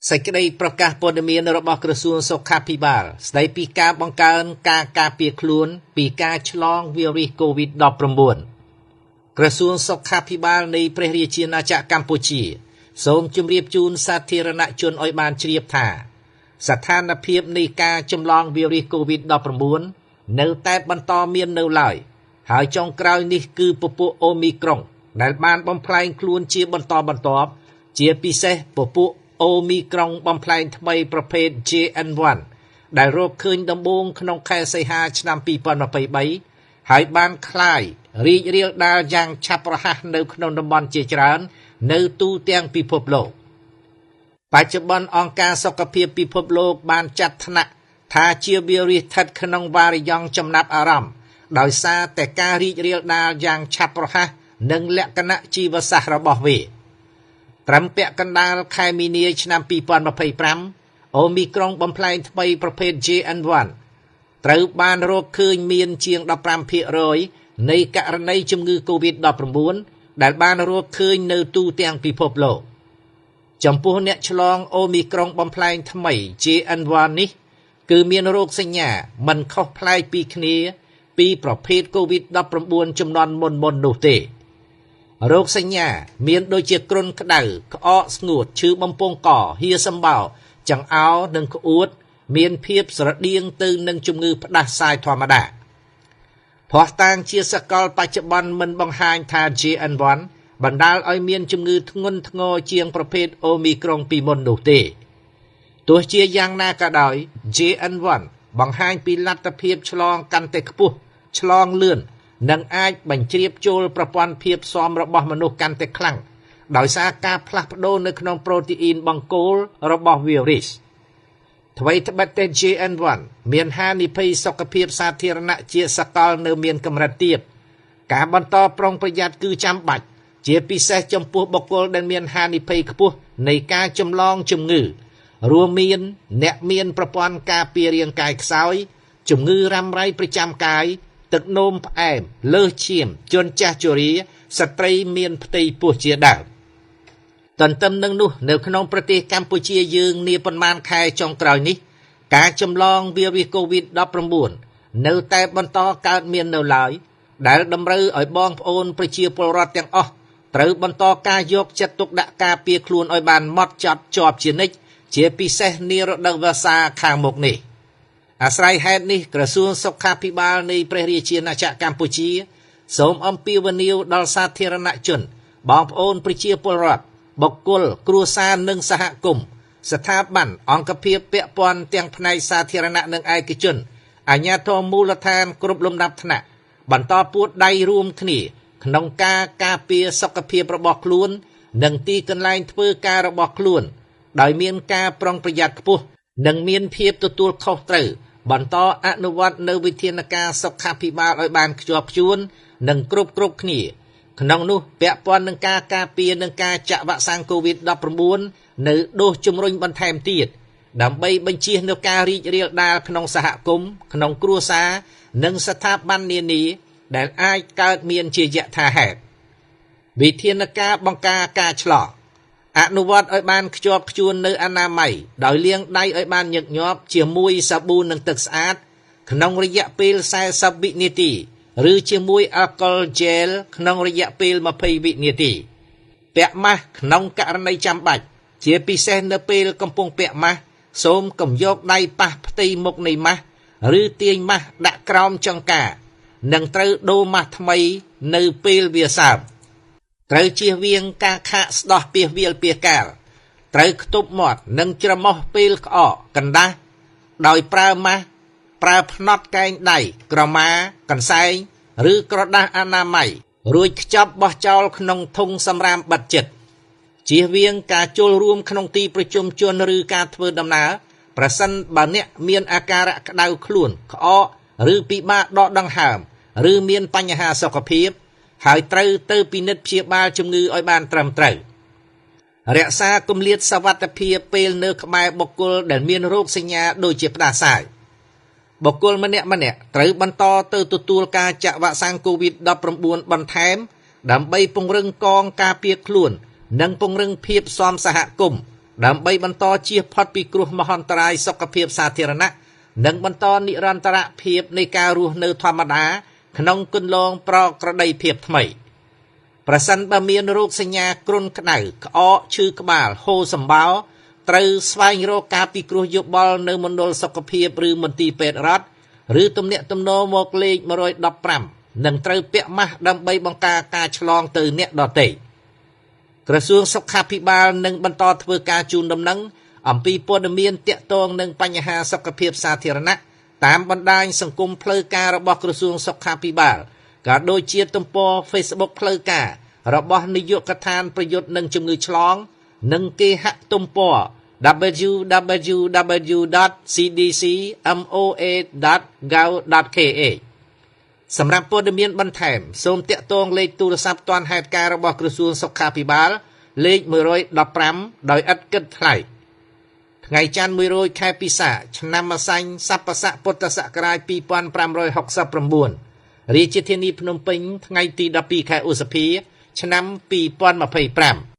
សេចក្តីប្រកាសព័ត៌មានរបស់ក្រសួងសុខាភិបាលស្តីពីការបង្កើនការការពារខ្លួនពីការឆ្លងវីរុស COVID-19 ក្រសួងសុខាភិបាលនៃព្រះរាជាណាចក្រកម្ពុជាសូមជម្រាបជូនសាធារណជនឲ្យបានជ្រាបថាស្ថានភាពនៃការចម្លងវីរុស COVID-19 នៅតែបន្តមាននៅឡើយហើយចុងក្រោយនេះគឺពពួកអូមីក្រុងដែលបានបំផ្លែងខ្លួនជាបន្តបន្ទាប់ជាពិសេសពពួកអូមីក្រុងបំផ្លែងថ្មីប្រភេទ JN1 ដែលរកឃើញដំបូងក្នុងខែសីហាឆ្នាំ2023ហើយបានคล้ายរីករាលដាលយ៉ាងឆាប់រហ័សនៅក្នុងតំបន់ជាច្រើននៅទូទាំងពិភពលោកបច្ចុប្បន្នអង្គការសុខភាពពិភពលោកបានចាត់ថ្នាក់ថាជាវីរុសស្ថិតក្នុងវ៉ារីយ៉ង់ចំណាប់អារម្មណ៍ដោយសារតែការរីករាលដាលយ៉ាងឆាប់រហ័សនិងលក្ខណៈជីវសាស្ត្ររបស់វាត្រឹមពាក់កណ្ដាលខែមីនាឆ្នាំ2025អូមីក្រុងបំផ្លែងថ្មីប្រភេទ JN1 ត្រូវបានរកឃើញមានជាង 15% នៃករណីជំងឺ COVID-19 ដែលបានរកឃើញនៅទូទាំងពិភពលោកចំពោះអ្នកឆ្លងអូមីក្រុងបំផ្លែងថ្មី JN1 នេះគឺមានរោគសញ្ញាមិនខុសប្លែកពីគ្នាពីប្រភេទ COVID-19 ជំនាន់មុននោះទេរោគសញ្ញាមានដូចជាគ្រុនក្តៅក្អកស្ងួតឈឺបំពង់កហៀសម្បោរចង្អោរនិងក្អួតមានភាពស្រដៀងទៅនឹងជំងឺផ្ដាសាយធម្មតាភស្តុតាងជាសកលបច្ចុប្បន្នមិនបង្ហាញថា JN1 បណ្ដាលឲ្យមានជំងឺធ្ងន់ធ្ងរជាងប្រភេទអូមីក្រុងពីមុននោះទេទោះជាយ៉ាងណាក៏ដោយ JN1 បង្ហាញពីលទ្ធភាពឆ្លងកាន់តែខ្ពស់ឆ្លងលឿននិងអាចបញ្ជ្រាបចូលប្រព័ន្ធភាពស៊ាំរបស់មនុស្សកាន់តែខ្លាំងដោយសារការផ្លាស់ប្ដូរនៅក្នុងប្រូតេអ៊ីនបង្គោលរបស់វីរុសអ្វីត្បិតតែ JN1 មានហានិភ័យសុខភាពសាធារណៈជាសកលនៅមានកម្រិតទាបការបន្តប្រុងប្រយ័ត្នគឺចាំបាច់ជាពិសេសចំពោះបុគ្គលដែលមានហានិភ័យខ្ពស់នៃការចម្លងជំងឺរួមមានអ្នកមានប្រព័ន្ធការពាររាងកាយខ្សោយជំងឺរ៉ាំរ៉ៃប្រចាំកាយទឹកនោមផ្អែមលើសឈាមជនចាស់ជរាស្ត្រីមានផ្ទៃពោះជាដើមទន្ទឹមនឹងនោះនៅក្នុងប្រទេសកម្ពុជាយើងនាប៉ុន្មានខែចុងក្រោយនេះការចម្លងវីរុស COVID-19 នៅតែបន្តកើតមាននៅឡើយដែលតម្រូវឲ្យបងប្អូនប្រជាពលរដ្ឋទាំងអស់ត្រូវបន្តការយកចិត្តទុកដាក់ការពារខ្លួនឲ្យបានហ្មត់ចត់ជាប់ជានិច្ចជាពិសេសនារដូវវស្សាខាងមុខនេះអាស្រ័យហេតុនេះក្រសួងសុខាភិបាលនៃព្រះរាជាណាចក្រកម្ពុជាសូមអំពាវនាវដល់សាធារណជនបងប្អូនប្រជាពលរដ្ឋបុគ្គលគ្រួសារនិងសហគមន៍ស្ថាប័នអង្គភាពពាក់ព័ន្ធទាំងផ្នែកសាធារណៈនិងឯកជនអាជ្ញាធរមូលដ្ឋានគ្រប់លំដាប់ថ្នាក់បន្តពួតដៃរួមគ្នាក្នុងការការពារសុខភាពរបស់ខ្លួននិងទីកន្លែងធ្វើការរបស់ខ្លួនដោយមានការប្រុងប្រយ័ត្នខ្ពស់និងមានភាពទទួលខុសត្រូវបន្តអនុវត្តនៅវិធានការសុខាភិបាលឲ្យបានខ្ជាប់ខ្ជួននិងគ្រប់គ្នាក្នុងនោះពាក់ព័ន្ធនឹងការការពារនិងការចាក់វ៉ាក់សាំង COVID-19 នៅដូសជំរុញបន្ថែមទៀតដើម្បីបញ្ជៀសនូវការរីករាលដាលក្នុងសហគមន៍ក្នុងគ្រួសារនិងស្ថាប័ននានាដែលអាចកើតមានជាយថាហេតុវិធានការបង្ការការឆ្លងអនុវត្តឲ្យបានខ្ជាប់ខ្ជួននៅអនាម័យដោយលាងដៃឲ្យបានញឹកញាប់ជាមួយសាប៊ូនិងទឹកស្អាតក្នុងរយៈពេល40វិនាទីឬជាមួយអាល់កុលជែលក្នុងរយៈពេល20វិនាទីពាក់ម៉ាស់ក្នុងករណីចាំបាច់ជាពិសេសនៅពេលកំពុងពាក់ម៉ាស់សូមកុំយកដៃប៉ះផ្ទៃមុខនៃម៉ាស់ឬទាញម៉ាស់ដាក់ក្រោមចង្កានិងត្រូវដូរម៉ាស់ថ្មីនៅពេលវាសើមត្រូវជៀសវាងការខាកស្ដោះពាសវាលពាសកាលត្រូវខ្ទប់មាត់និងច្រមុះពេលក្អកកណ្ដាស់ដោយប្រើម៉ាស់ប្រើផ្នត់កែងដៃក្រមាកន្សែងឬក្រដាសអនាម័យរួចខ្ចប់បោះចោលក្នុងធុងសម្រាមបិទជិតជៀសវាងការចូលរួមក្នុងទីប្រជុំជនឬការធ្វើដំណើរប្រសិនបើអ្នកមានអាការៈក្តៅខ្លួនក្អកឬពិបាកដកដង្ហើមឬមានបញ្ហាសុខភាពហើយត្រូវទៅពិនិត្យព្យាបាលជំងឺឲ្យបានត្រឹមត្រូវរក្សាគម្លាតសុវត្ថិភាពពេលនៅក្បែរបុគ្គលដែលមានរោគសញ្ញាដូចជាផ្ដាសាយបុគ្គលម្នាក់ត្រូវបន្តទៅទទួលការចាក់វ៉ាក់សាំង COVID-19 បន្ថែមដើម្បីពង្រឹងកងការពារខ្លួននិងពង្រឹងភាពស៊ាំសហគមន៍ ដើម្បីបន្តជៀសផុតពីគ្រោះមហន្តរាយសុខភាពសាធារណៈនិងបន្តនិរន្តរភាពនៃការរស់នៅធម្មតាក្នុងគន្លងប្រក្រតីភាពថ្មីប្រសិនបើមានរោគសញ្ញាគ្រុនក្តៅក្អកឈឺក្បាលហូរសម្បោរត្រូវស្វែងរកការពិគ្រោះយោបល់នៅមណ្ឌលសុខភាពឬមន្ទីរពេទ្យរដ្ឋឬទំនាក់ទំនងមកលេខ115និងត្រូវពាក់ម៉ាស់ដើម្បីបង្ការការឆ្លងទៅអ្នកដទៃក្រសួងសុខាភិបាលនឹងបន្តធ្វើការជូនដំណឹងអំពីព័ត៌មានទាក់ទងនឹងបញ្ហាសុខភាពសាធារណៈតាមបណ្ដាញសង្គមផ្លូវការរបស់ក្រសួងសុខាភិបាលក៏ដូចជាទំព័រ Facebook ផ្លូវការរបស់នាយកដ្ឋានប្រយុទ្ធនឹងជំងឺឆ្លងនិងគេហទំព័រ www.cdcmoa.gov.kh សម្រាប់ព័ត៌មានបន្ថែមសូមទាក់ទងលេខទូរស័ព្ទទាន់ហេតុការណ៍របស់ក្រសួងសុខាភិបាលលេខ115ដោយឥតគិតថ្លៃថ្ងៃច័ន្ទ100ខែពិសាឆ្នាំម្សាញ់ស័កស័កពុទ្ធសករាជ2569រាជធានីភ្នំពេញថ្ងៃទី12ខែឧសភាឆ្នាំ2025